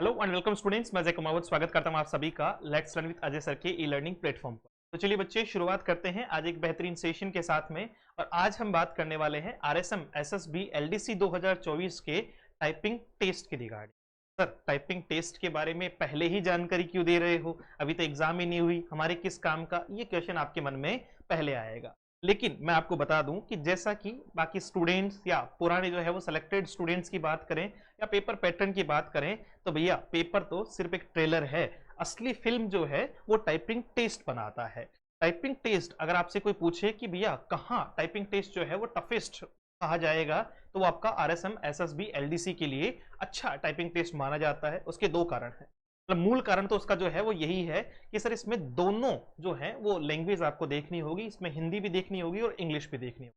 Hello and welcome students, मैं अजय कुमावत स्वागत करता हूं आप सभी का let's learn with Ajay sir के ई लर्निंग प्लेटफॉर्म पर। तो चलिए बच्चे, शुरुआत करते हैं आज एक बेहतरीन सेशन के साथ में। और आज हम बात करने वाले हैं आरएसएम एसएसबी एलडीसी 2024 के टाइपिंग टेस्ट के रिगार्डिंग। सर, टाइपिंग टेस्ट के बारे में पहले ही जानकारी क्यों दे रहे हो? अभी तो एग्जाम ही नहीं हुई, हमारे किस काम का? ये क्वेश्चन आपके मन में पहले आएगा। लेकिन मैं आपको बता दूं कि जैसा कि बाकी स्टूडेंट्स या पुराने जो है वो सिलेक्टेड स्टूडेंट्स की बात करें या पेपर पैटर्न की बात करें, तो भैया पेपर तो सिर्फ एक ट्रेलर है। असली फिल्म जो है वो टाइपिंग टेस्ट बनाता है। टाइपिंग टेस्ट अगर आपसे कोई पूछे कि भैया कहाँ टाइपिंग टेस्ट जो है वो टफेस्ट कहा जाएगा, तो वो आपका आरएसएम एसएसबी एलडीसी के लिए अच्छा टाइपिंग टेस्ट माना जाता है। उसके दो कारण हैं। मतलब मूल कारण तो उसका जो है वो यही है कि सर इसमें दोनों जो है वो लैंग्वेज आपको देखनी होगी, इसमें हिंदी भी देखनी होगी और इंग्लिश भी देखनी होगी।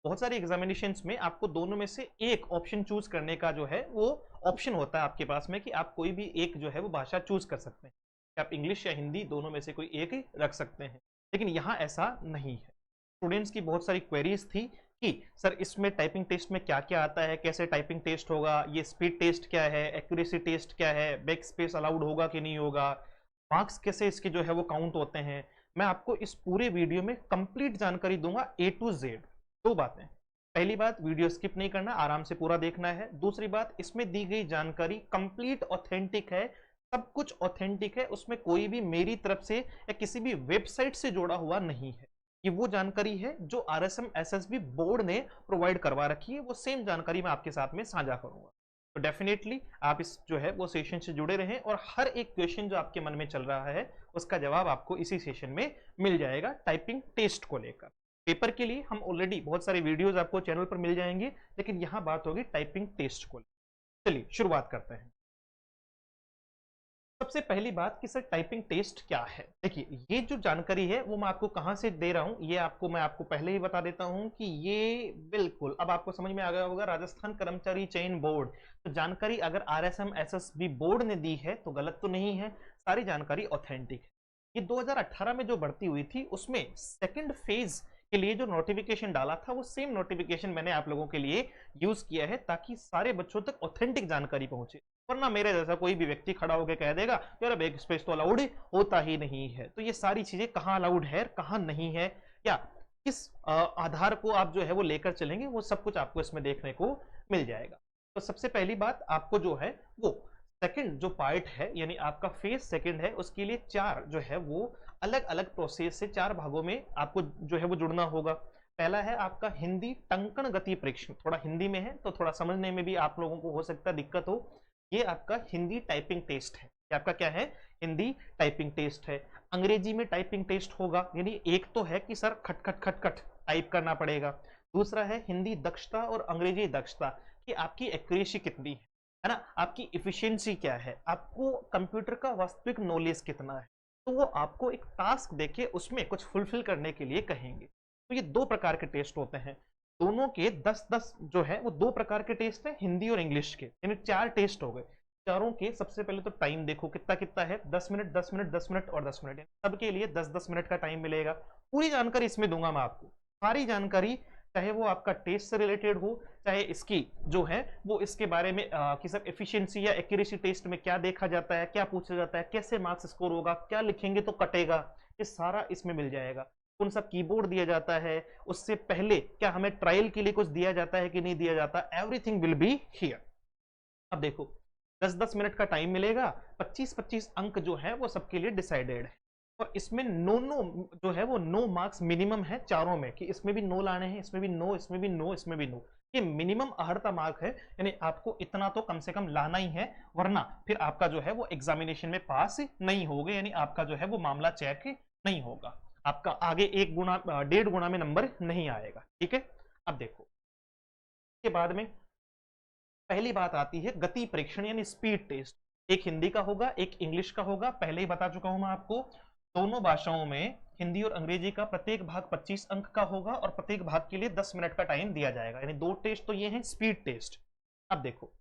बहुत सारे एग्जामिनेशंस में आपको दोनों में से एक ऑप्शन चूज करने का जो है वो ऑप्शन होता है आपके पास में, कि आप कोई भी एक जो है वो भाषा चूज कर सकते हैं, कि आप इंग्लिश या हिंदी दोनों में से कोई एक ही रख सकते हैं। लेकिन यहाँ ऐसा नहीं है। स्टूडेंट्स की बहुत सारी क्वेरीज थी कि सर इसमें टाइपिंग टेस्ट में क्या क्या आता है, कैसे टाइपिंग टेस्ट होगा, ये स्पीड टेस्ट क्या है, एक्यूरेसी टेस्ट क्या है, बैक स्पेस अलाउड होगा कि नहीं होगा, मार्क्स कैसे इसके जो है वो काउंट होते हैं। मैं आपको इस पूरे वीडियो में कंप्लीट जानकारी दूंगा ए टू जेड। दो बातें: पहली बात, वीडियो स्किप नहीं करना, आराम से पूरा देखना है। दूसरी बात, इसमें दी गई जानकारी कंप्लीट ऑथेंटिक है, सब कुछ ऑथेंटिक है, उसमें कोई भी मेरी तरफ से या किसी भी वेबसाइट से जोड़ा हुआ नहीं है। ये वो जानकारी है जो आरएसएम एसएसबी बोर्ड ने प्रोवाइड करवा रखी है, वो सेम जानकारी मैं आपके साथ में साझा करूंगा। तो डेफिनेटली आप इस जो है वो सेशन से जुड़े रहें और हर एक क्वेश्चन जो आपके मन में चल रहा है उसका जवाब आपको इसी सेशन में मिल जाएगा टाइपिंग टेस्ट को लेकर। पेपर के लिए हम ऑलरेडी बहुत सारे वीडियोस आपको चैनल पर मिल जाएंगे, लेकिन यहां बात होगी टाइपिंग टेस्ट को लेकर। चलिए शुरुआत करते हैं। सबसे पहली बात कि सर टाइपिंग टेस्ट क्या है। देखिए, ये जो जानकारी है वो मैं आपको कहां से दे रहा हूं, ये मैं आपको पहले ही बता देता हूं कि ये बिल्कुल अब आपको समझ में आ गया होगा, राजस्थान कर्मचारी चयन बोर्ड। तो जानकारी अगर आरएसएम एसएसबी बोर्ड ने दी है तो गलत तो नहीं है, सारी जानकारी ऑथेंटिक है। ये 2018 में जो भर्ती हुई थी उसमें सेकंड फेज के लिए जो नोटिफिकेशन डाला था वो सेम नोटिफिकेशन मैंने आप लोगों के लिए यूज किया है, ताकि सारे बच्चों तक ऑथेंटिक जानकारी पहुंचे। वरना मेरे जैसा कोई भी व्यक्ति खड़ा होकर कह देगा यार बैक स्पेस तो अलाउड होता ही नहीं है। तो ये सारी चीजें कहाँ अलाउड है कहाँ नहीं है, या किस आधार को आप जो है वो लेकर चलेंगे, वो सब कुछ आपको इसमें देखने को मिल जाएगा। तो सबसे पहली बात, आपको जो है वो सेकंड जो पार्ट है यानी आपका फेज सेकंड है, उसके लिए चार जो है वो अलग अलग प्रोसेस से चार भागों में आपको जो है वो जुड़ना होगा। पहला है आपका हिंदी टंकण गति परीक्षण, थोड़ा हिंदी में है तो थोड़ा समझने में भी आप लोगों को हो सकता है दिक्कत हो। ये आपका हिंदी टाइपिंग टेस्ट है। ये आपका क्या है? हिंदी टाइपिंग टेस्ट है। अंग्रेजी में टाइपिंग टेस्ट होगा, यानी एक तो है कि सर खट खट खट खट टाइप करना पड़ेगा। दूसरा है हिंदी दक्षता और अंग्रेजी दक्षता, कि आपकी एक्यूरेसी कितनी है ना, आपकी इफिशियंसी क्या है, आपको कंप्यूटर का वास्तविक नॉलेज कितना है। तो वो आपको एक टास्क देके उसमें कुछ फुलफिल करने के लिए कहेंगे। तो ये दो प्रकार के टेस्ट होते हैं, दोनों के 10-10 जो है वो दो प्रकार के टेस्ट है, हिंदी और इंग्लिश के, यानी चार टेस्ट हो गए। चारों के सबसे पहले तो टाइम देखो कितना कितना है, 10 मिनट 10 मिनट 10 मिनट और 10 मिनट, सबके लिए 10-10 मिनट का टाइम मिलेगा। पूरी जानकारी इसमें दूंगा मैं आपको, सारी जानकारी, चाहे वो आपका टेस्ट से रिलेटेड हो, चाहे इसकी जो है वो इसके बारे में कि सब एफिशिएंसी या एक्यूरेसी टेस्ट में क्या देखा जाता है, क्या पूछा जाता है, कैसे मार्क्स स्कोर होगा, क्या लिखेंगे तो कटेगा, ये सारा इसमें मिल जाएगा। कौन सा कीबोर्ड दिया जाता है, उससे पहले क्या हमें ट्रायल के लिए कुछ दिया जाता है कि नहीं दिया जाता, एवरीथिंग विल बी हियर। अब देखो, 10-10 मिनट का टाइम मिलेगा, 25-25 अंक जो है वो सबके लिए डिसाइडेड है। और इसमें नो नो जो है वो नो मार्क्स मिनिमम है चारों में, कि इसमें भी नो लाने हैं, इसमें भी नो, इसमें भी नो, इसमें भी नो। ये मिनिमम अहर्ता मार्क है, यानी आपको इतना तो कम से कम लाना ही है, वरना फिर आपका जो है वो एग्जामिनेशन में पास नहीं होगा, यानी आपका जो है वो मामला चेक नहीं होगा, आपका आगे 1 गुना 1.5 गुना में नंबर नहीं आएगा। ठीक है, अब देखो के बाद में पहली बात आती है गति परीक्षण यानी स्पीड टेस्ट। एक हिंदी का होगा, एक इंग्लिश का होगा, पहले ही बता चुका हूं मैं आपको। दोनों भाषाओं में हिंदी और अंग्रेजी का प्रत्येक भाग 25 अंक का होगा और प्रत्येक भाग के लिए 10 मिनट का टाइम दिया जाएगा, यानी दो टेस्ट तो ये हैं स्पीड टेस्ट। अब देखो,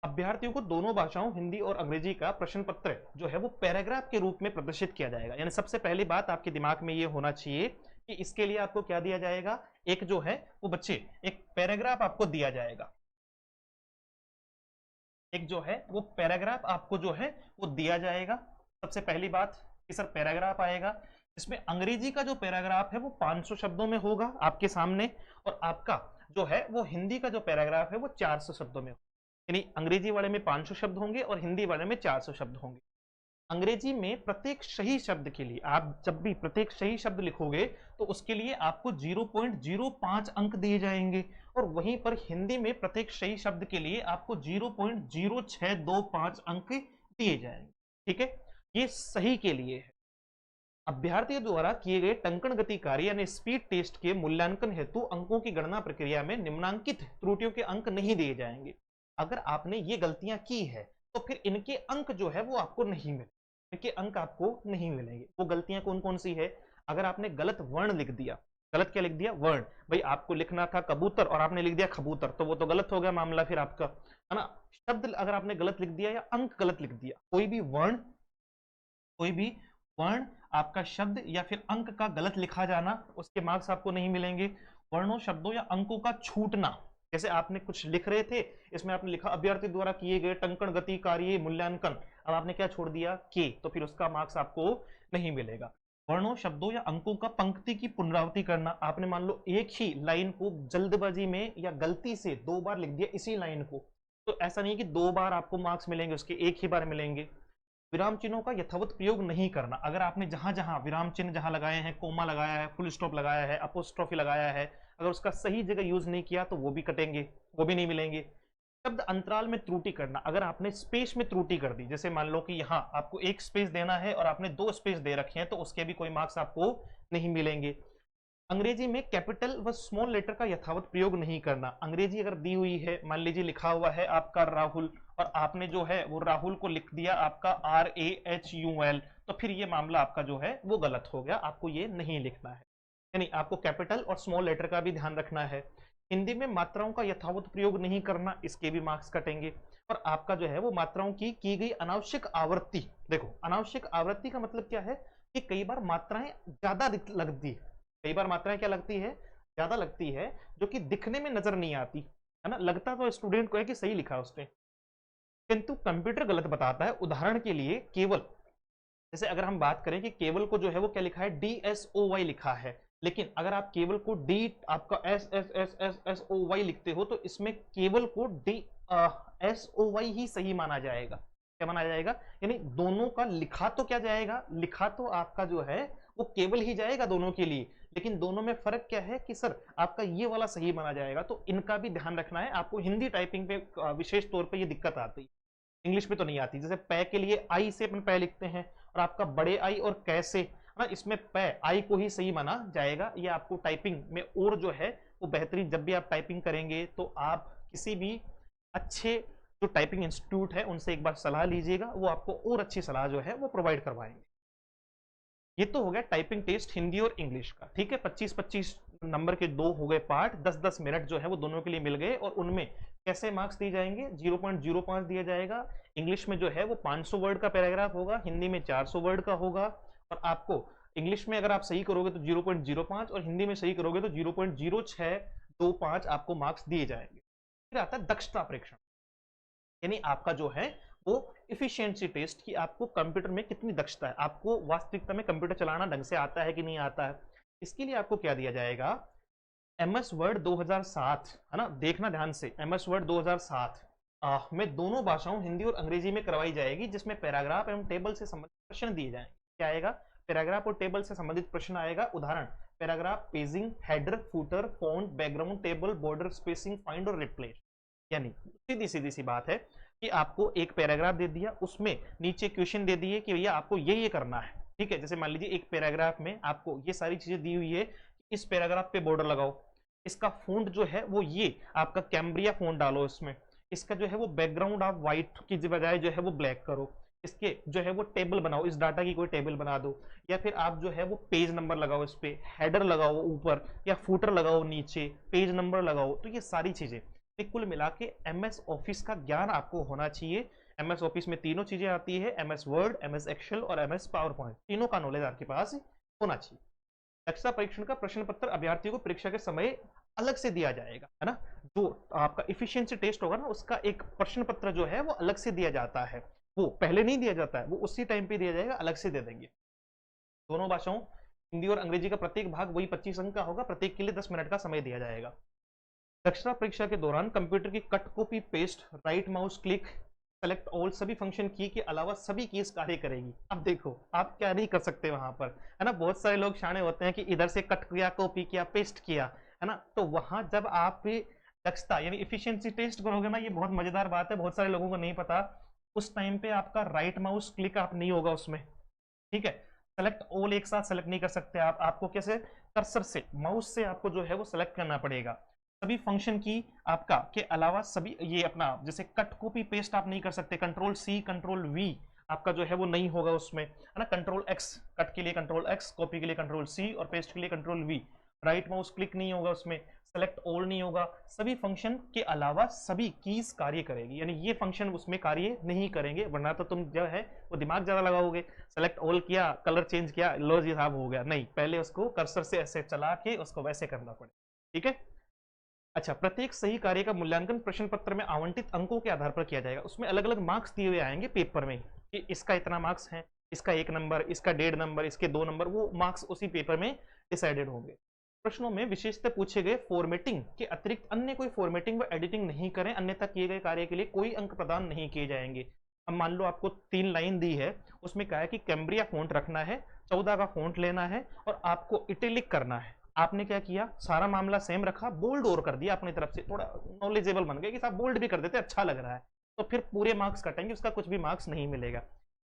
अभ्यर्थियों को दोनों भाषाओं हिंदी और अंग्रेजी का प्रश्न पत्र जो है वो पैराग्राफ के रूप में प्रदर्शित किया जाएगा। यानी सबसे पहली बात आपके दिमाग में ये होना चाहिए कि इसके लिए आपको क्या दिया जाएगा, एक जो है वो बच्चे एक पैराग्राफ आपको दिया जाएगा। एक जो है वो पैराग्राफ आपको जो है वो दिया जाएगा। सबसे पहली बात कि सर पैराग्राफ आएगा, इसमें अंग्रेजी का जो पैराग्राफ है वो 500 शब्दों में होगा आपके सामने, और आपका जो है वो हिंदी का जो पैराग्राफ है वो 400 शब्दों में, यानी अंग्रेजी वाले में 500 शब्द होंगे और हिंदी वाले में 400 शब्द होंगे। अंग्रेजी में प्रत्येक सही शब्द के लिए आप जब भी प्रत्येक सही शब्द लिखोगे तो उसके लिए आपको 0.05 अंक दिए जाएंगे, और वहीं पर हिंदी में प्रत्येक सही शब्द के लिए आपको 0.0625 अंक दिए जाएंगे। ठीक है, ये सही के लिए है। अभ्यर्थियों द्वारा किए गए टंकण गति कार्य यानी स्पीड टेस्ट के मूल्यांकन हेतु अंकों की गणना प्रक्रिया में निम्नांकित त्रुटियों के अंक नहीं दिए जाएंगे। अगर आपने ये गलतियां की है तो फिर इनके अंक जो है वो आपको नहीं मिले, इनके अंक आपको नहीं मिलेंगे। वो गलतियां कौन कौन सी है? अगर आपने गलत वर्ण लिख दिया, गलत क्या लिख दिया? वर्ण। भाई आपको लिखना था कबूतर और आपने लिख दिया खबूतर, तो वो तो गलत हो गया मामला फिर आपका, है ना। शब्द अगर आपने गलत लिख दिया या अंक गलत लिख दिया, कोई भी वर्ण आपका शब्द या फिर अंक का गलत लिखा जाना, उसके मार्क्स आपको नहीं मिलेंगे। वर्णों, शब्दों या अंकों का छूटना, जैसे आपने कुछ लिख रहे थे, इसमें आपने लिखा अभ्यर्थी द्वारा किए गए टंकण गति कार्य मूल्यांकन, अब आपने क्या छोड़ दिया? के, तो फिर उसका मार्क्स आपको नहीं मिलेगा। वर्णों, शब्दों या अंकों का पंक्ति की पुनरावृत्ति करना, आपने मान लो एक ही लाइन को जल्दबाजी में या गलती से 2 बार लिख दिया इसी लाइन को, तो ऐसा नहीं कि 2 बार आपको मार्क्स मिलेंगे, उसके एक ही बार मिलेंगे। विराम चिन्हों का यथावत प्रयोग नहीं करना, अगर आपने जहां जहां विराम चिन्ह जहां लगाए हैं, कोमा लगाया है, फुल स्टॉप लगाया है, अपोस्ट्रोफी लगाया है, अगर उसका सही जगह यूज नहीं किया तो वो भी कटेंगे, वो भी नहीं मिलेंगे। शब्द अंतराल में त्रुटि करना, अगर आपने स्पेस में त्रुटि कर दी, जैसे मान लो कि यहाँ आपको एक स्पेस देना है और आपने 2 स्पेस दे रखे हैं, तो उसके भी कोई मार्क्स आपको नहीं मिलेंगे। अंग्रेजी में कैपिटल व स्मॉल लेटर का यथावत प्रयोग नहीं करना, अंग्रेजी अगर दी हुई है, मान लीजिए लिखा हुआ है आपका राहुल और आपने जो है वो राहुल को लिख दिया आपका RAHUL, तो फिर ये मामला आपका जो है वो गलत हो गया, आपको ये नहीं लिखना है। यानी आपको कैपिटल और स्मॉल लेटर का भी ध्यान रखना है। हिंदी में मात्राओं का यथावत प्रयोग नहीं करना, इसके भी मार्क्स कटेंगे। और आपका जो है वो मात्राओं की गई अनावश्यक आवृत्ति, देखो अनावश्यक आवृत्ति का मतलब क्या है कि कई बार मात्राएं ज्यादा लगती है, कई बार मात्राएं क्या लगती है? ज्यादा लगती है, जो कि दिखने में नजर नहीं आती, है ना। लगता तो स्टूडेंट को है कि सही लिखा उसने, किंतु कंप्यूटर गलत बताता है। उदाहरण के लिए केवल, जैसे अगर हम बात करें कि केवल को जो है वो क्या लिखा है? DSOY लिखा है, लेकिन अगर आप केवल को डी आपका SSSSSOY लिखते हो तो इसमें केवल को DSOY ही सही माना जाएगा। क्या माना जाएगा? यानी दोनों का लिखा तो क्या जाएगा? लिखा तो आपका जो है वो केवल ही जाएगा दोनों के लिए, लेकिन दोनों में फर्क क्या है कि सर आपका ये वाला सही माना जाएगा, तो इनका भी ध्यान रखना है आपको। हिंदी टाइपिंग पे विशेष तौर पे ये दिक्कत आती है, इंग्लिश में तो नहीं आती। जैसे पै के लिए आई से अपन पै लिखते हैं, और आपका बड़े आई और कैसे, है ना, इसमें पै आई को ही सही माना जाएगा। ये आपको टाइपिंग में और जो है वो बेहतरीन, जब भी आप टाइपिंग करेंगे तो आप किसी भी अच्छे जो टाइपिंग इंस्टीट्यूट है उनसे एक बार सलाह लीजिएगा, वो आपको और अच्छी सलाह जो है वो प्रोवाइड करवाएंगे। ये तो हो गया टाइपिंग टेस्ट हिंदी और इंग्लिश का। ठीक है, 25-25 नंबर के 2 हो गए पार्ट, 10-10 मिनट जो है वो दोनों के लिए मिल गए, और उनमें कैसे मार्क्स दिए जाएंगे? 0.05 दिया जाएगा। इंग्लिश में जो है वो 500 वर्ड का पैराग्राफ होगा, हिंदी में 400 वर्ड का होगा, और आपको इंग्लिश में अगर आप सही करोगे तो 0.05 और हिंदी में सही करोगे तो 0.0625 आपको मार्क्स दिए जाएंगे। फिर आता है दक्षता परीक्षण, यानी आपका जो है वो इफिशिएंसी टेस्ट की आपको कंप्यूटर में कितनी दक्षता है, आपको वास्तविकता में कंप्यूटर चलाना ढंग से आता है कि नहीं आता है। इसके लिए आपको क्या दिया जाएगा? MS वर्ड 2007, है ना, देखना ध्यान से। MS वर्ड 2007 में दोनों भाषाओं हिंदी और अंग्रेजी में करवाई जाएगी, जिसमें पैराग्राफ एवं टेबल से संबंधित प्रश्न दिए जाएंगे। क्या आएगा? पैराग्राफ और टेबल से संबंधित प्रश्न आएगा। उदाहरण, paragraph, paging, header, footer, font, background, table, border, spacing, find और रिप्लेस। यानी सीधी सीधी सी बात है कि आपको एक पैराग्राफ दे दिया, उसमें नीचे क्वेश्चन दे दिए कि भैया आपको ये करना है। ठीक है, जैसे मान लीजिए एक पैराग्राफ में आपको ये सारी चीजें दी हुई है, इस पैराग्राफ पे बॉर्डर लगाओ, इसका फॉन्ट जो है वो ये आपका कैम्ब्रिया फॉन्ट डालो इसमें, इसका जो है वो बैकग्राउंड आप व्हाइट की बजाय जो है वो ब्लैक करो, इसके जो है वो टेबल बनाओ, इस डाटा की कोई टेबल बना दो, या फिर आप जो है वो पेज नंबर लगाओ, इस पे हेडर लगाओ ऊपर, या फुटर लगाओ नीचे, पेज नंबर लगाओ। तो ये सारी चीजें कुल मिला के MS ऑफिस का ज्ञान आपको होना चाहिए। MS ऑफिस में तीनों चीजें आती है, MS वर्ड, MS एक्सेल और MS पावर पॉइंट, तीनों का नॉलेज आपके पास होना चाहिए। दक्षता परीक्षण का प्रश्न पत्र अभ्यर्थियों को परीक्षा के समय अलग से दिया जाएगा, है ना। जो आपका इफिशियंसी टेस्ट होगा ना, उसका एक प्रश्न पत्र जो है वो अलग से दिया जाता है, वो पहले नहीं दिया जाता है, वो उसी टाइम पे दिया जाएगा, अलग से दे देंगे। दोनों भाषाओं हिंदी और अंग्रेजी का प्रत्येक भाग वही 25 अंक का होगा, प्रत्येक के लिए 10 मिनट का समय दिया जाएगा। दक्षता परीक्षा के दौरान कंप्यूटर की cut copy paste right mouse click select all सभी फंक्शन की के अलावा सभी कीज कार्य करेगी। अब देखो आप क्या नहीं कर सकते वहां पर, है ना। बहुत सारे लोग शाणे होते हैं कि इधर से कट किया, कॉपी किया, पेस्ट किया, है ना। तो वहां जब आप दक्षता यानी इफिशियंसी टेस्ट करोगे ना, ये बहुत मजेदार बात है, बहुत सारे लोगों को नहीं पता, उस टाइम पे आपका राइट माउस क्लिक आप नहीं होगा उसमें, ठीक है। सेलेक्ट ऑल एक साथ सेलेक्ट नहीं कर सकते आप, आपको कैसे, कर्सर से माउस से आपको जो है वो सेलेक्ट करना पड़ेगा। सभी फंक्शन की आपका के अलावा सभी, ये अपना जैसे कट कॉपी पेस्ट आप नहीं कर सकते, कंट्रोल सी कंट्रोल वी आपका जो है वो नहीं होगा उसमें, है ना। कंट्रोल एक्स कट के लिए कंट्रोल एक्स, कॉपी के लिए कंट्रोल सी और पेस्ट के लिए control we. Right mouse click नहीं होगा उसमें, सेलेक्ट ऑल नहीं होगा, सभी फंक्शन के अलावा सभी कीज कार्य करेगी, यानी ये फंक्शन उसमें कार्य नहीं करेंगे, वरना तो तुम जो है वो दिमाग ज्यादा लगाओगे, सेलेक्ट ऑल किया, कलर चेंज किया, लो जी साहब हो गया, नहीं, पहले उसको कर्सर से ऐसे चला के उसको वैसे करना पड़े, ठीक है। अच्छा, प्रत्येक सही कार्य का मूल्यांकन प्रश्न पत्र में आवंटित अंकों के आधार पर किया जाएगा। उसमें अलग अलग मार्क्स दिए हुए आएंगे पेपर में कि इसका इतना मार्क्स है, इसका 1 नंबर, इसका 1.5 नंबर, इसके 2 नंबर, वो मार्क्स उसी पेपर में डिसाइडेड होंगे। प्रश्नों में विशेषतः पूछे गए फॉर्मेटिंग के अतिरिक्त अन्य कोई फॉर्मेटिंग व एडिटिंग नहीं करें, अन्यथा किए गए कार्य के लिए कोई अंक प्रदान नहीं किए जाएंगे। अब मान लो आपको 3 लाइन दी है, उसमें कहा है कि कैम्ब्रिया फॉन्ट रखना है, 14 का फॉन्ट लेना है और आपको इटैलिक करना है। आपने क्या किया, सारा मामला सेम रखा, बोल्ड और कर दिया अपनी तरफ से, थोड़ा नॉलेजेबल बन गया कि साहब बोल्ड भी कर देते, अच्छा लग रहा है, तो फिर पूरे मार्क्स कटेंगे, उसका कुछ भी मार्क्स नहीं मिलेगा।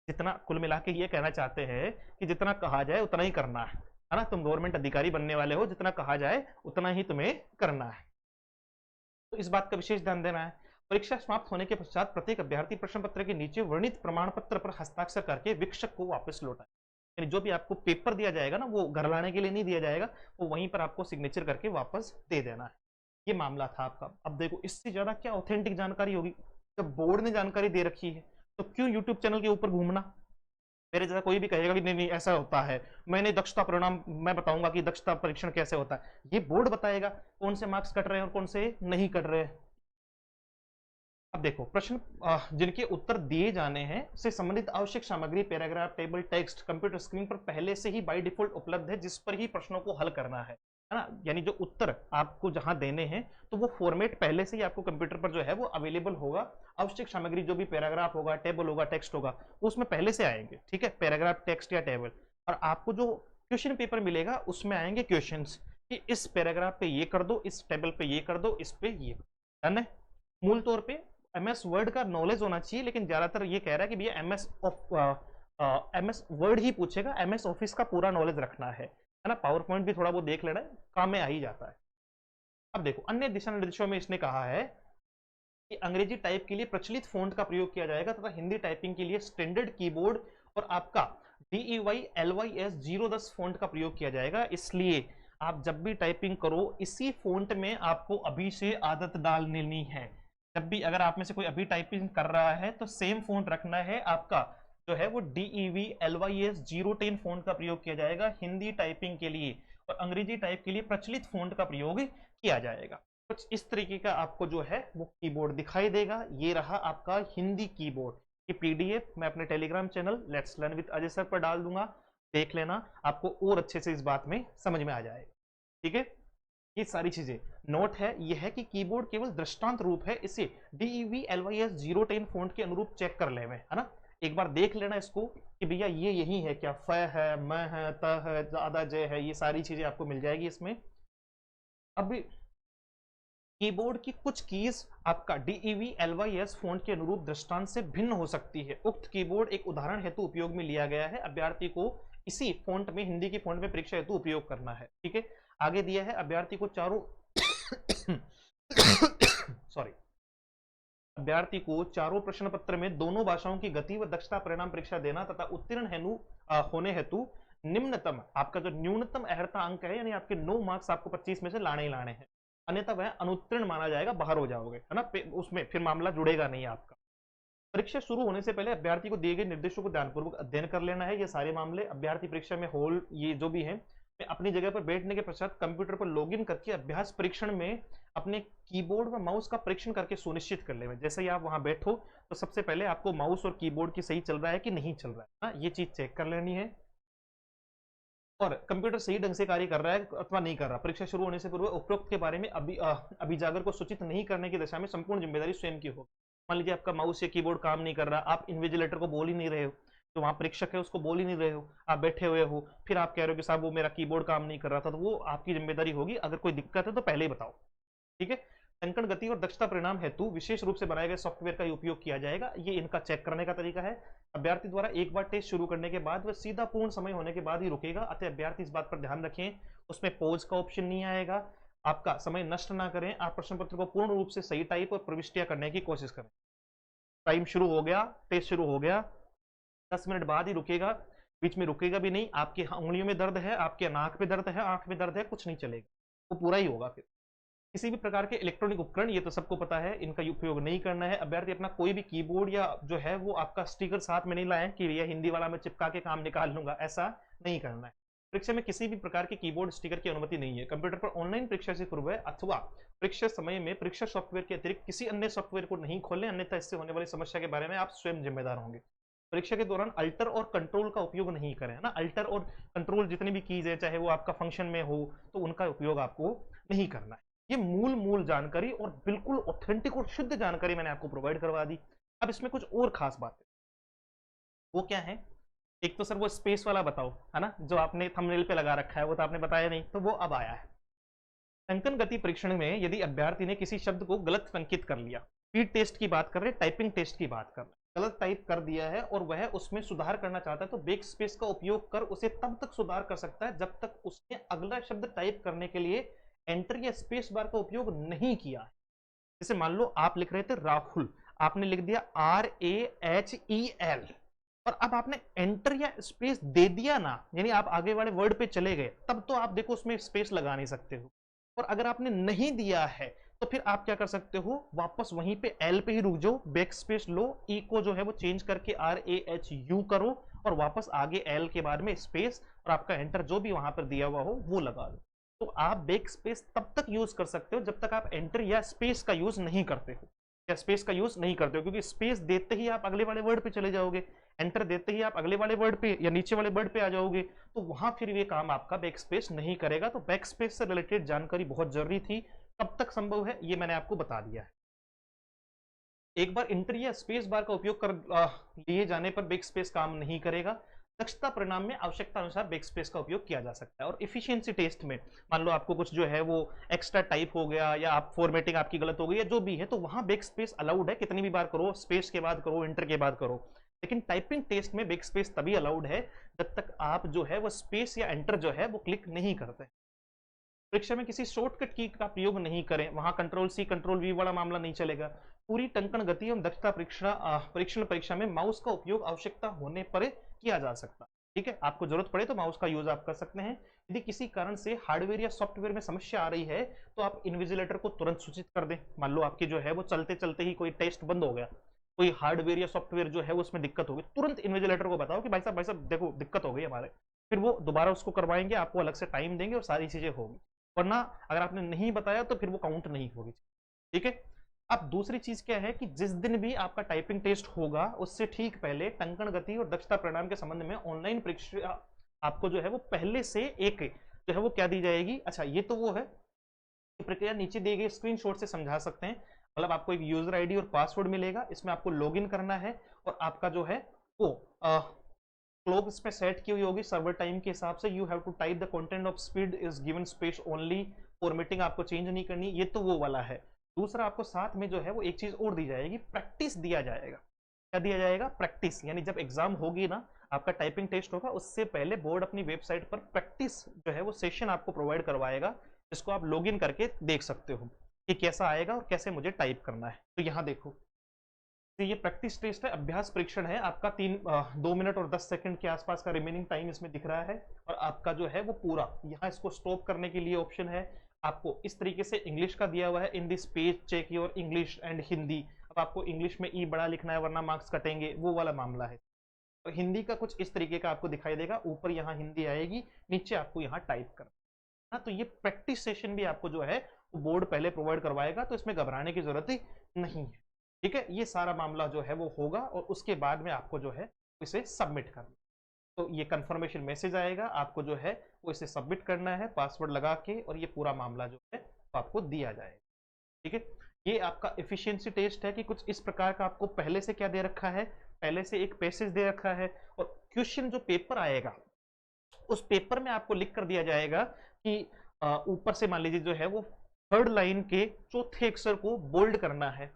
जितना कुल मिला के ये कहना चाहते हैं कि जितना कहा जाए उतना ही करना है ना। तुम गवर्नमेंट अधिकारी बनने वाले हो, जितना कहा जाए उतना ही तुम्हें करना है, तो इस बात का विशेष ध्यान देना है। परीक्षा समाप्त होने के पश्चात प्रत्येक अभ्यर्थी प्रश्न पत्र के नीचे वर्णित प्रमाण पत्र पर हस्ताक्षर करके वीक्षक को वापस लौटाए, यानी जो भी आपको पेपर दिया जाएगा ना, वो घर लाने के लिए नहीं दिया जाएगा, वो वहीं पर आपको सिग्नेचर करके वापस दे देना है। ये मामला था आपका। अब देखो इससे ज्यादा क्या ऑथेंटिक जानकारी होगी, जब बोर्ड ने जानकारी दे रखी है तो क्यों यूट्यूब चैनल के ऊपर घूमना। मेरे जैसा कोई भी कहेगा कि नहीं नहीं ऐसा होता है, मैंने दक्षता परिणाम मैं बताऊंगा कि दक्षता परीक्षण कैसे होता है, ये बोर्ड बताएगा कौन से मार्क्स कट रहे हैं और कौन से नहीं कट रहे हैं। अब देखो प्रश्न जिनके उत्तर दिए जाने हैं से संबंधित आवश्यक सामग्री paragraph table text computer screen पर पहले से ही बाय डिफॉल्ट उपलब्ध है, जिस पर ही प्रश्नों को हल करना है ना। यानी जो उत्तर आपको जहां देने हैं तो वो फॉर्मेट पहले से ही आपको कंप्यूटर पर जो है वो अवेलेबल होगा। आवश्यक सामग्री जो भी पैराग्राफ होगा, टेबल होगा, टेक्स्ट होगा, वो उसमें पहले से आएंगे, ठीक है, पैराग्राफ, टेक्स्ट या टेबल। और आपको जो क्वेश्चन पेपर मिलेगा उसमें आएंगे क्वेश्चन कि इस पैराग्राफ पे ये कर दो, इस टेबल पे ये कर दो, इस पे ये, डन है। मूल तौर पे एमएस वर्ड का नॉलेज होना चाहिए, लेकिन ज्यादातर ये कह रहा है कि भैया एमएस वर्ड ही पूछेगा, एमएस ऑफिस का पूरा नॉलेज रखना है ना। पावर पॉइंट भी थोड़ा वो देख लेना है, काम में आ ही जाता है। अब देखो अन्य दिशा निर्देशों में इसने कहा है कि अंग्रेजी टाइप के लिए प्रचलित फॉन्ट का प्रयोग किया जाएगा तथा हिंदी टाइपिंग के लिए स्टैंडर्ड कीबोर्ड और आपका DEY/LYS 010 फॉन्ट का प्रयोग किया जाएगा। इसलिए आप जब भी टाइपिंग करो इसी फॉन्ट में आपको अभी से आदत डाल लेनी है। जब भी अगर आप में से कोई अभी टाइपिंग कर रहा है तो सेम फॉन्ट रखना है, आपका जो है वो DEV/LYS 010 फॉन्ट का प्रयोग किया जाएगा हिंदी टाइपिंग के लिए, और अंग्रेजी टाइप के लिए प्रचलित फॉन्ट का प्रयोग किया जाएगा। कुछ इस तरीके का आपको जो है वो कीबोर्ड दिखाई देगा। ये रहा आपका हिंदी कीबोर्ड की PDF मैं अपने Telegram channel let's learn with Ajay sir पर डाल दूंगा, देख लेना, आपको और अच्छे से इस बात में समझ में आ जाएगा, ठीक है। ये सारी चीजें नोट है, ये है कि कीबोर्ड केवल दृष्टांत रूप है, इसे DEV/LYS 010 फॉन्ट के अनुरूप चेक कर ले, है ना। एक बार देख लेना इसको कि भैया ये यही है क्या, फ है, म है, त है, ज्यादा जय है, ये सारी चीजें आपको मिल जाएगी इसमें। अब कीबोर्ड की कुछ कीज आपका DEV/LYS फॉन्ट के अनुरूप दृष्टांत से भिन्न हो सकती है। उक्त कीबोर्ड एक उदाहरण हेतु उपयोग में लिया गया है, अभ्यर्थी को इसी फॉन्ट में, हिंदी की फॉन्ट में परीक्षा हेतु उपयोग करना है, ठीक है। आगे दिया है अभ्यर्थी को चारों सॉरी, अभ्यर्थी को चारों प्रश्न पत्र में दोनों भाषाओं की गति व दक्षता परिणाम परीक्षा देना तथा उत्तीर्ण होने हेतु निम्नतम आपका जो न्यूनतम अर्हता अंक है, यानी आपके 9 मार्क्स आपको 25 में से लाने ही लाने हैं, अन्यथा वह अनुत्तीर्ण माना जाएगा, बाहर हो जाओगे, है ना। उसमें फिर मामला जुड़ेगा नहीं आपका। परीक्षा शुरू होने से पहले अभ्यर्थी को दिए गए निर्देशों को ध्यानपूर्वक अध्ययन कर लेना है। ये सारे मामले अभ्यर्थी परीक्षा में होल ये जो भी है अपनी जगह पर बैठने के पश्चात कंप्यूटर पर लॉगिन करके अभ्यास परीक्षण में अपने कीबोर्ड व माउस का परीक्षण करके सुनिश्चित कर लें। जैसे ही आप वहां बैठो तो सबसे पहले आपको माउस और कीबोर्ड की सही चल रहा है कि नहीं चल रहा है ना, ये चीज चेक कर लेनी है। और कंप्यूटर सही ढंग से कार्य कर रहा है अथवा नहीं कर रहा, परीक्षा शुरू होने से पूर्व उपरोक्त के बारे में अभिजागर को सूचित नहीं करने की दिशा में संपूर्ण जिम्मेदारी स्वयं की हो। मान लीजिए आपका माउस या कीबोर्ड काम नहीं कर रहा, आप इन्विजिलेटर को बोल ही नहीं रहे हो, तो वहां परीक्षक है उसको बोल ही नहीं रहे हो, आप बैठे हुए हो, फिर आप कह रहे हो कि साहब वो मेरा कीबोर्ड काम नहीं कर रहा था, तो वो आपकी जिम्मेदारी होगी। अगर कोई दिक्कत है तो पहले ही बताओ, ठीक है। टंकण गति और दक्षता परिणाम हेतु विशेष रूप से बनाए गए सॉफ्टवेयर का उपयोग किया जाएगा। ये इनका चेक करने का तरीका है। अभ्यर्थी द्वारा एक बार टेस्ट शुरू करने के बाद वह सीधा पूर्ण समय होने के बाद ही रुकेगा, अतः अभ्यर्थी इस बात पर ध्यान रखें उसमें पॉज का ऑप्शन नहीं आएगा। आपका समय नष्ट ना करें, आप प्रश्न पत्र को पूर्ण रूप से सही टाइप और प्रविष्टियां करने की कोशिश करें। टाइम शुरू हो गया, टेस्ट शुरू हो गया, 10 मिनट बाद ही रुकेगा, बीच में रुकेगा भी नहीं। आपकी उंगलियों में दर्द है, आपके नाक पे दर्द है, आंख में दर्द है, कुछ नहीं चलेगा, वो पूरा ही होगा। फिर किसी भी प्रकार के इलेक्ट्रॉनिक उपकरण, ये तो सबको पता है, इनका उपयोग नहीं करना है। अभ्यर्थी अपना कोई भी कीबोर्ड या जो है वो आपका स्टिकर साथ में नहीं लाए कि ये हिंदी वाला मैं चिपका के काम निकाल लूंगा, ऐसा नहीं करना है। परीक्षा में किसी भी प्रकार के कीबोर्ड स्टिकर की अनुमति नहीं है। कंप्यूटर पर ऑनलाइन परीक्षा से पूर्व अथवा परीक्षा समय में परीक्षा सॉफ्टवेयर के अतिरिक्त किसी अन्य सॉफ्टवेयर को नहीं खोलें, अन्यथा इससे होने वाली समस्या के बारे में आप स्वयं जिम्मेदार होंगे। परीक्षा के दौरान अल्टर और कंट्रोल का उपयोग नहीं करें, है ना। अल्टर और कंट्रोल जितनी भी कीज है, चाहे वो आपका फंक्शन में हो, तो उनका उपयोग आपको नहीं करना है। ये मूल जानकारी और बिल्कुल ऑथेंटिक और शुद्ध जानकारी मैंने आपको प्रोवाइड करवा दी। अब इसमें कुछ और खास बातें, वो क्या है? एक तो सर वो स्पेस वाला बताओ, है ना, जो आपने थंबनेल पे लगा रखा है, वो तो आपने बताया नहीं, तो वो अब आया है। अंकन गति परीक्षण में यदि अभ्यर्थी ने किसी शब्द को गलत अंकित कर लिया, स्पीड टेस्ट की बात कर रहे, टाइपिंग टेस्ट की बात कर रहे, गलत टाइप कर दिया है और वह उसमें सुधार करना चाहता है, तो बैक स्पेस का उपयोग कर उसे तब तक सुधार कर सकता है जब तक उसने अगला शब्द टाइप करने के लिए एंटर या स्पेस बार का उपयोग नहीं किया है। जैसे मान लो आप लिख रहे थे राहुल, आपने लिख दिया RAHEL, और अब आपने एंटर या स्पेस दे दिया ना, यानी आप आगे वाले वर्ड पे चले गए, तब तो आप देखो उसमें स्पेस लगा नहीं सकते हो। और अगर आपने नहीं दिया है तो फिर आप क्या कर सकते हो, वापस वहीं पे एल पे ही रुक जाओ, बैक स्पेस लो, ई को जो है वो चेंज करके RAHU करो और वापस आगे एल के बाद में स्पेस और आपका एंटर जो भी वहां पर दिया हुआ हो वो लगा दो। तो आप बैक स्पेस तब तक यूज कर सकते हो जब तक आप एंटर या स्पेस का यूज नहीं करते हो, या स्पेस का यूज नहीं करते हो, क्योंकि स्पेस देते ही आप अगले वाले वर्ड पे चले जाओगे, एंटर देते ही आप अगले वाले वर्ड पे या नीचे वाले वर्ड पे आ जाओगे, तो वहां फिर ये काम आपका बैक स्पेस नहीं करेगा। तो बैक स्पेस से रिलेटेड जानकारी बहुत जरूरी थी, कब तक संभव है ये मैंने आपको बता दिया है। एक बार इंटर या स्पेस बार का उपयोग कर लिए जाने पर बैक स्पेस काम नहीं करेगा। दक्षता परिणाम में आवश्यकता अनुसार बैक स्पेस का उपयोग किया जा सकता है। और इफिशियंसी टेस्ट में मान लो आपको कुछ जो है वो एक्स्ट्रा टाइप हो गया या आप फॉर्मेटिंग आपकी गलत हो गई या जो भी है, तो वहां बैक स्पेस अलाउड है, कितनी भी बार करो, स्पेस के बाद करो, इंटर के बाद करो। लेकिन टाइपिंग टेस्ट में बैक स्पेस तभी अलाउड है जब तक आप जो है वो स्पेस या एंटर जो है वो क्लिक नहीं करते। परीक्षा में किसी शॉर्टकट की का प्रयोग नहीं करें, वहां कंट्रोल सी कंट्रोल वी वाला मामला नहीं चलेगा। पूरी टंकण गति एवं दक्षता परीक्षण परीक्षा में माउस का उपयोग आवश्यकता होने पर किया जा सकता, ठीक है। आपको जरूरत पड़े तो माउस का यूज आप कर सकते हैं। यदि किसी कारण से हार्डवेयर या सॉफ्टवेयर में समस्या आ रही है तो आप इन्विजिलेटर को तुरंत सूचित कर दें। मान लो आपकी जो है वो चलते चलते ही कोई टेस्ट बंद हो गया, कोई हार्डवेयर या सॉफ्टवेयर जो है उसमें दिक्कत हो गई, तुरंत इन्विजिलेटर को बताओ कि भाई साहब देखो दिक्कत हो गई हमारे, फिर वो दोबारा उसको करवाएंगे, आपको अलग से टाइम देंगे और सारी चीजें होगी। वरना अगर आपने नहीं बताया तो फिर वो काउंट नहीं होगी, ठीक है। अब दूसरी चीज क्या है कि जिस दिन भी आपका टाइपिंग टेस्ट होगा उससे ठीक पहले टंकण गति और दक्षता परिणाम के संबंध में ऑनलाइन परीक्षा आपको जो है वो पहले से एक जो है वो क्या दी जाएगी। अच्छा, ये तो वो है प्रक्रिया नीचे दिए गए स्क्रीनशॉट से समझा सकते हैं। मतलब आपको एक यूजर आईडी और पासवर्ड मिलेगा, इसमें आपको लॉगिन करना है और आपका जो है वो क्लॉक इस पे सेट की हुई होगी सर्वर टाइम के हिसाब से। You have to type the content of speed is given space only, formatting आपको चेंज नहीं करनी, ये तो वो वाला है। दूसरा आपको साथ में जो है वो एक चीज और दी जाएगी, प्रैक्टिस दिया जाएगा। क्या दिया जाएगा? प्रैक्टिस। यानी जब एग्जाम होगी ना, आपका टाइपिंग टेस्ट होगा, उससे पहले बोर्ड अपनी वेबसाइट पर प्रैक्टिस जो है वो सेशन आपको प्रोवाइड करवाएगा, जिसको आप लॉगिन करके देख सकते हो कि कैसा आएगा और कैसे मुझे टाइप करना है। तो यहाँ देखो, तो ये प्रैक्टिस टेस्ट है, अभ्यास परीक्षण है आपका। 2 मिनट और 10 सेकंड के आसपास का रिमेनिंग टाइम इसमें दिख रहा है और आपका जो है वो पूरा यहाँ इसको स्टॉप करने के लिए ऑप्शन है। आपको इस तरीके से इंग्लिश का दिया हुआ है, in this page check your English and Hindi. अब आपको इंग्लिश में ई बड़ा लिखना है वरना मार्क्स कटेंगे, वो वाला मामला है। और हिंदी का कुछ इस तरीके का आपको दिखाई देगा, ऊपर यहाँ हिंदी आएगी, नीचे आपको यहाँ टाइप करना है। तो ये प्रैक्टिस सेशन भी आपको जो है वो बोर्ड पहले प्रोवाइड करवाएगा, तो इसमें घबराने की जरूरत ही नहीं है। ठीक है, ये सारा मामला जो है वो होगा और उसके बाद में आपको जो है इसे सबमिट करना। तो ये कंफर्मेशन मैसेज आएगा, आपको जो है वो इसे सबमिट करना है पासवर्ड लगा के, और ये पूरा मामला जो है वो आपको दिया जाएगा। ठीक है, ये आपका एफिशिएंसी टेस्ट है कि कुछ इस प्रकार का आपको पहले से क्या दे रखा है, पहले से एक पैसेज दे रखा है, और क्वेश्चन जो पेपर आएगा उस पेपर में आपको लिख कर दिया जाएगा कि ऊपर से मान लीजिए जो है वो थर्ड लाइन के चौथे अक्षर को बोल्ड करना है,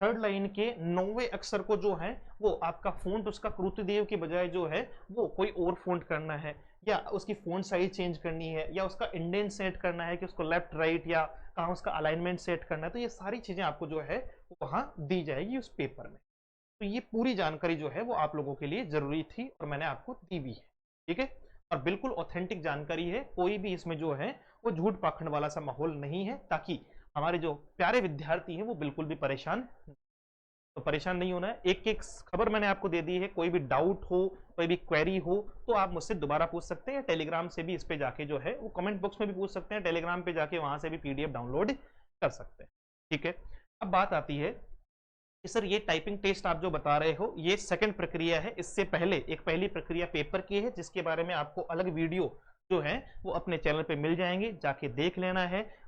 थर्ड लाइन के 9वें अक्षर को जो है वो आपका फ़ॉन्ट उसका क्रुतिदेव की बजाय जो है वो कोई और फ़ॉन्ट करना है, या उसकी फ़ॉन्ट साइज चेंज करनी है, या उसका इंडेंट सेट करना है कि उसको लेफ्ट राइट या कहाँ उसका अलाइनमेंट सेट करना है। तो ये सारी चीज़ें आपको जो है वहाँ दी जाएगी उस पेपर में। तो ये पूरी जानकारी जो है वो आप लोगों के लिए ज़रूरी थी और मैंने आपको दी भी है। ठीक है, और बिल्कुल ऑथेंटिक जानकारी है, कोई भी इसमें जो है वो झूठ पाखंड वाला सा माहौल नहीं है, ताकि हमारे जो प्यारे विद्यार्थी हैं वो बिल्कुल भी परेशान, तो परेशान नहीं होना है। एक एक खबर मैंने आपको दे दी है, कोई भी डाउट हो, कोई भी क्वेरी हो तो आप मुझसे दोबारा पूछ सकते हैं, टेलीग्राम से भी इस पे जाके जो है वो कमेंट बॉक्स में भी पूछ सकते हैं, टेलीग्राम पे जाके वहां से भी पीडीएफ डाउनलोड कर सकते हैं। ठीक है, अब बात आती है कि सर ये टाइपिंग टेस्ट आप जो बता रहे हो ये सेकंड प्रक्रिया है, इससे पहले एक पहली प्रक्रिया पेपर की है, जिसके बारे में आपको अलग वीडियो जो है वो अपने चैनल पे मिल जाएंगे, जाके देख लेना है।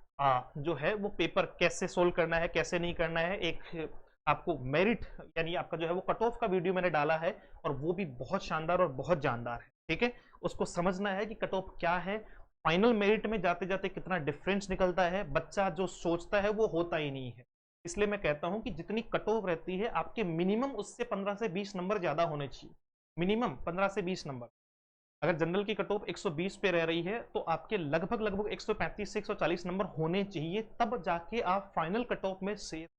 जो है वो पेपर कैसे सोल्व करना है, कैसे नहीं करना है, एक आपको मेरिट यानी आपका जो है वो कट ऑफ का वीडियो मैंने डाला है, और वो भी बहुत शानदार और बहुत जानदार है। ठीक है, उसको समझना है कि कट ऑफ क्या है, फाइनल मेरिट में जाते जाते कितना डिफरेंस निकलता है, बच्चा जो सोचता है वो होता ही नहीं है। इसलिए मैं कहता हूं कि जितनी कट ऑफ रहती है आपके मिनिमम उससे 15 से 20 नंबर ज्यादा होने चाहिए, मिनिमम 15 से 20 नंबर। अगर जनरल की कट ऑफ 120 पे रह रही है तो आपके लगभग लगभग 135 से 140 नंबर होने चाहिए, तब जाके आप फाइनल कट ऑफ में सेफ,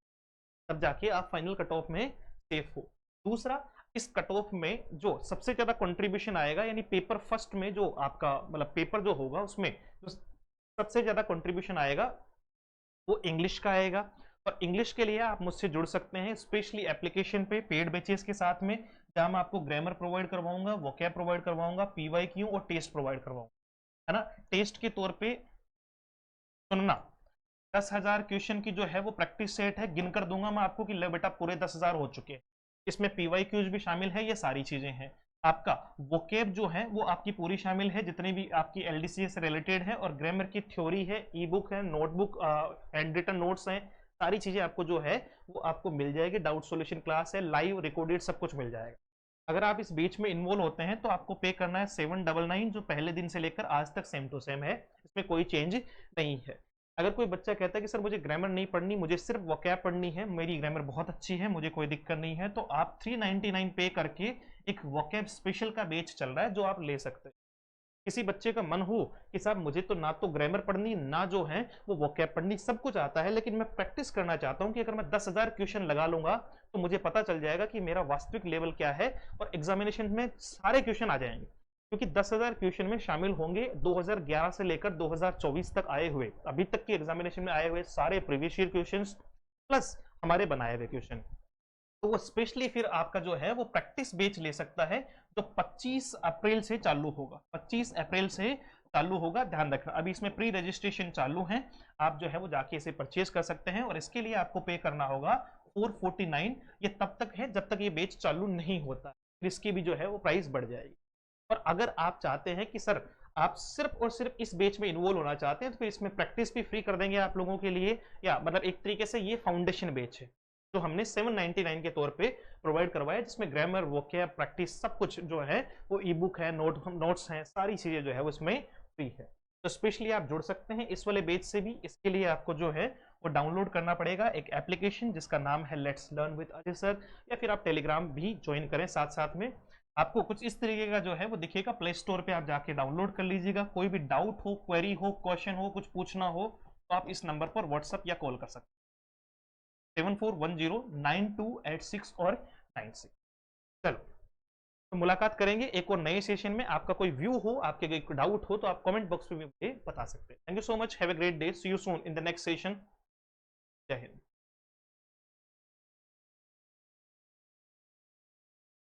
तब जाके आप फाइनल कट ऑफ में सेफ हो। दूसरा, इस कट ऑफ में जो सबसे ज्यादा कंट्रीब्यूशन आएगा, यानी पेपर फर्स्ट में जो आपका मतलब पेपर जो होगा उसमें जो सबसे ज्यादा कंट्रीब्यूशन आएगा वो इंग्लिश का आएगा। और इंग्लिश के लिए आप मुझसे जुड़ सकते हैं स्पेशली एप्लीकेशन पे पेड बैचेस के साथ में, जहां मैं आपको ग्रामर प्रोवाइड करवाऊंगा, वोकैब प्रोवाइड करवाऊंगा, पीवाईक्यू और टेस्ट प्रोवाइड करवाऊंगा, है ना। टेस्ट के तौर पे सुनना, 10,000 क्वेश्चन की जो है वो प्रैक्टिस सेट है, गिनकर दूंगा मैं आपको कि ले बेटा पूरे 10,000 हो चुके हैं। इसमें पीवाईक्यूज भी शामिल है, ये सारी चीजें हैं। आपका वोकेब जो है वो आपकी पूरी शामिल है, जितनी भी आपकी एलडीसी से रिलेटेड है, और ग्रामर की थ्योरी है, ई बुक है, नोटबुक, हैंड रिटन नोट्स हैं, सारी चीजें आपको जो है वो आपको मिल जाएगी। डाउट सॉल्यूशन क्लास है, लाइव रिकॉर्डेड सब कुछ मिल जाएगा। अगर आप इस बीच में इन्वॉल्व होते हैं तो आपको पे करना है 799, जो पहले दिन से लेकर आज तक सेम टू सेम है, इसमें कोई चेंज नहीं है। अगर कोई बच्चा कहता है कि सर मुझे ग्रामर नहीं पढ़नी, मुझे सिर्फ वोकैब पढ़नी है, मेरी ग्रामर बहुत अच्छी है, मुझे कोई दिक्कत नहीं है, तो आप 399 पे करके एक वोकैब स्पेशल का बैच चल रहा है जो आप ले सकते हैं। किसी बच्चे का मन हो कि साहब मुझे तो ना तो ग्रामर पढ़नी, ना जो है वो वोकैब पढ़नी, सब कुछ आता है, लेकिन मैं प्रैक्टिस करना चाहता हूं कि अगर मैं 10,000 क्वेश्चन लगा लूंगा तो मुझे पता चल जाएगा कि मेरा वास्तविक लेवल क्या है, और एग्जामिनेशन में सारे क्वेश्चन आ जाएंगे। क्योंकि 10,000 क्वेश्चन में शामिल होंगे 2011 से लेकर 2024 तक आए हुए, अभी तक के एग्जामिनेशन में आए हुए सारे प्रीवियस ईयर क्वेश्चंस प्लस हमारे बनाए हुए क्वेश्चन। तो वो स्पेशली फिर आपका जो है वो प्रैक्टिस बेच ले सकता है, जो 25 अप्रैल से चालू होगा, 25 अप्रैल से चालू होगा, ध्यान रखना। अभी इसमें प्री रजिस्ट्रेशन चालू है, आप जो है वो जाके इसे परचेज कर सकते हैं, और इसके लिए आपको पे करना होगा 449। ये तब तक है जब तक ये बेच चालू नहीं होता, फिर इसकी भी जो है वो प्राइस बढ़ जाएगी। और अगर आप चाहते हैं कि सर आप सिर्फ और सिर्फ इस बेच में इन्वॉल्व होना चाहते हैं, तो फिर इसमें प्रैक्टिस भी फ्री कर देंगे आप लोगों के लिए, या मतलब एक तरीके से ये फाउंडेशन बेच है जो हमने 799 के तौर पे प्रोवाइड करवाया, जिसमें ग्रामर, वोकैब, प्रैक्टिस सब कुछ जो है वो ई बुक है, नोट्स हैं, सारी चीजें जो है वो इसमें फ्री है। तो स्पेशली आप जुड़ सकते हैं इस वाले बेच से भी। इसके लिए आपको जो है वो डाउनलोड करना पड़ेगा एक एप्लीकेशन जिसका नाम है let's learn with Ajay sir, या फिर आप टेलीग्राम भी ज्वाइन करें साथ साथ में। आपको कुछ इस तरीके का जो है वो दिखेगा, प्ले स्टोर पे आप जाके डाउनलोड कर लीजिएगा। कोई भी डाउट हो, क्वेरी हो, क्वेश्चन हो, कुछ पूछना हो तो आप इस नंबर पर व्हाट्सएप या कॉल कर सकते हैं, 74109286 और 96। चलो, तो मुलाकात करेंगे एक और नए सेशन में। आपका कोई व्यू हो, आपके कोई डाउट हो तो आप कमेंट बॉक्स में मुझे बता सकते हैं। Thank you so much, have a great day, see you soon in the next session. जय हिंद।